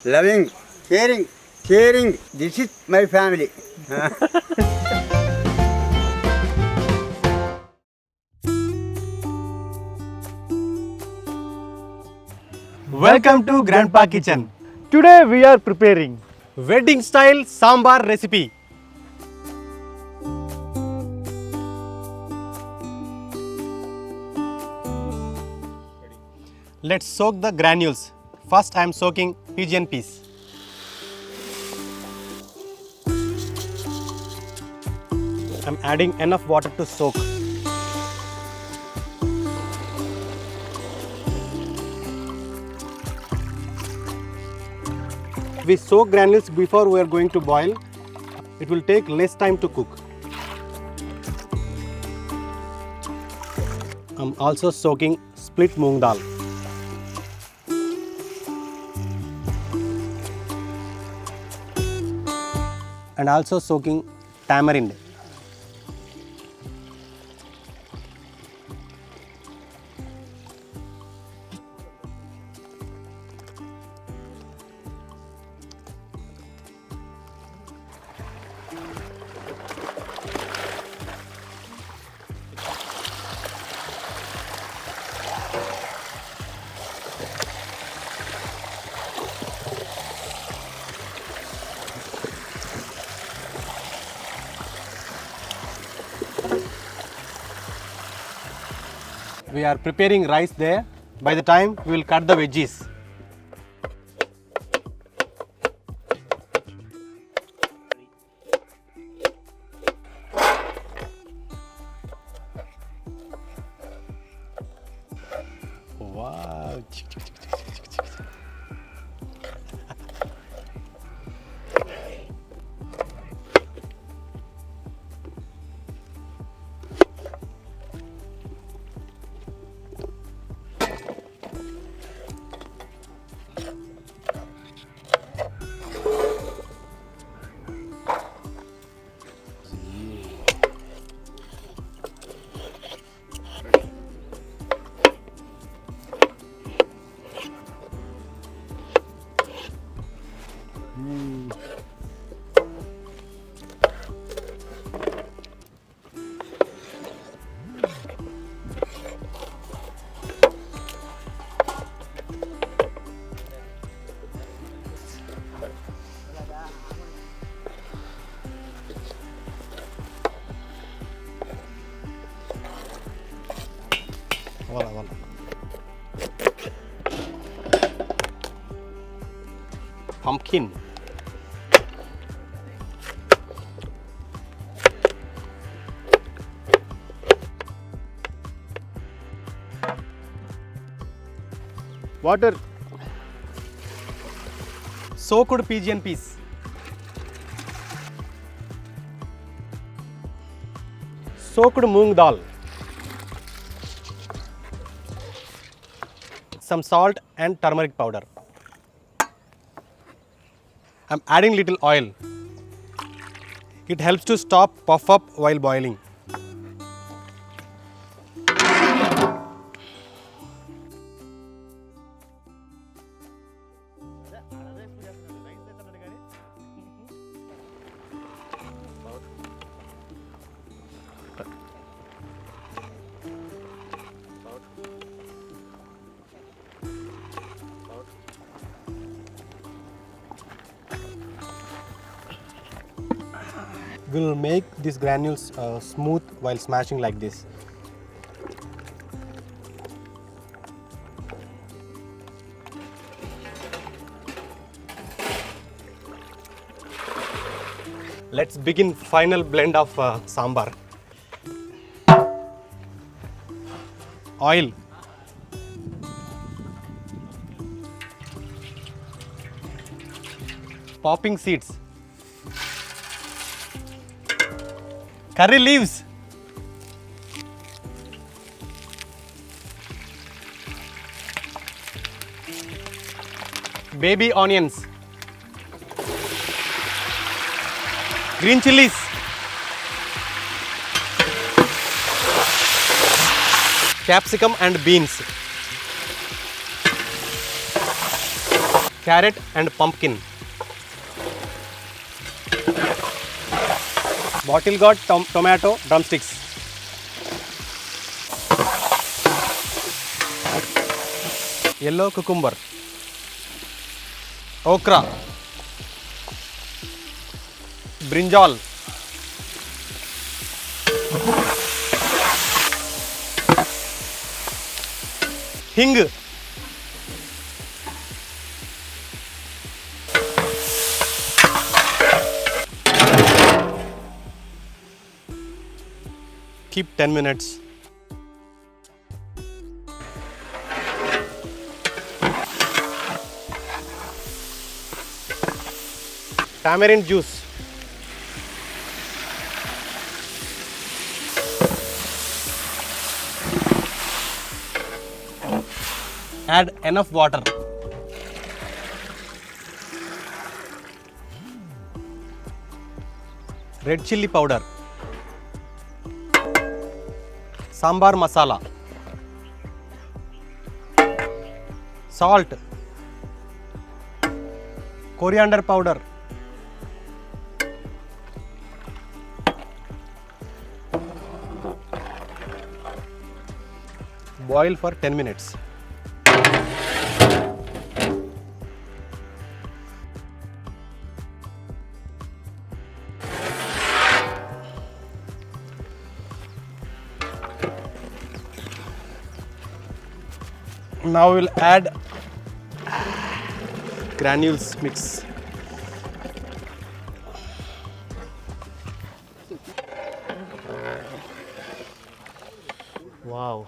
Loving, caring. This is my family. Welcome to Grandpa Kitchen. Today we are preparing Wedding style sambar recipe. Let's soak the granules. First I am soaking pigeon peas. I am adding enough water to soak. We soak granules before we are going to boil. It will take less time to cook. I'm also soaking split moong dal. And also soaking tamarind. We are preparing rice there. By the time we will cut the veggies. Wow. Voilà. Pumpkin. Water. Soaked pigeon peas. Soaked moong dal. Some salt and turmeric powder. I am adding little oil. It helps to stop puff up while boiling. We will make these granules smooth while smashing like this. Let's begin final blend of sambar. Oil. Popping seeds. Curry leaves. Baby onions. Green chilies. Capsicum and beans. carrot and pumpkin. Bottle gourd, tomato, drumsticks. Yellow cucumber. Okra. Brinjal. Hing. Keep 10 minutes. Tamarind juice. Add enough water. Red chilli powder. Sambar masala. Salt. Coriander powder. Boil for 10 minutes. Now we'll add granules mix. Wow.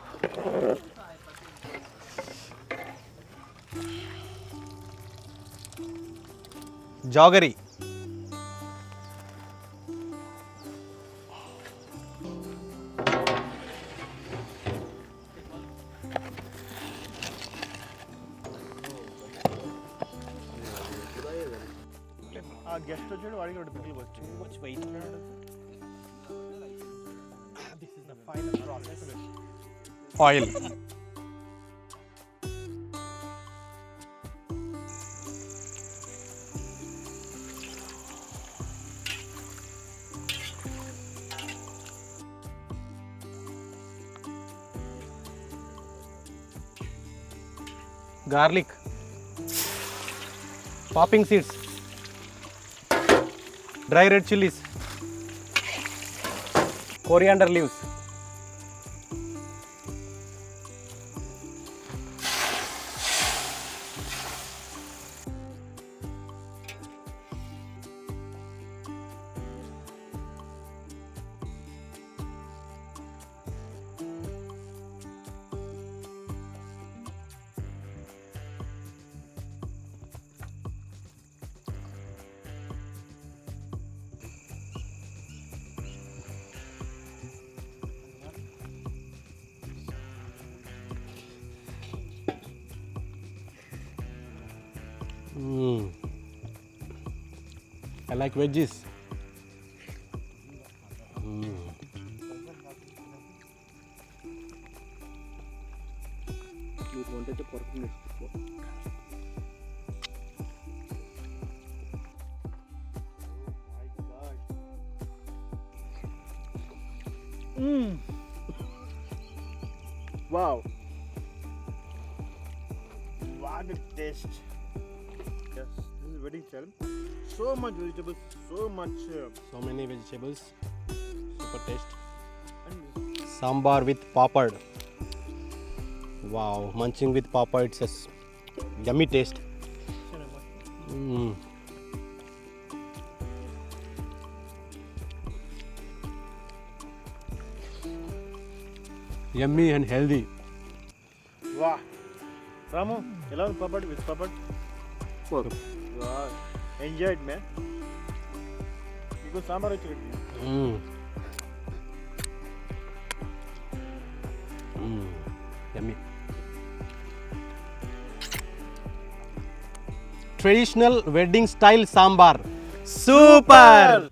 Jaggery. Guest too much weight. This is the final process. Oil. Garlic. Popping seeds. Dry red chilies. Coriander leaves. I like veggies. Wow. What a taste. Yes, this is wedding style. So much vegetables, so much. So many vegetables. Super taste. And Sambar with papad. Wow, munching with papad, it's a yummy taste. Yummy and healthy. wow. Ramu, alone papad with papad. Wow. Enjoy it, man. Because sambar is Yummy. Traditional wedding style sambar. Super!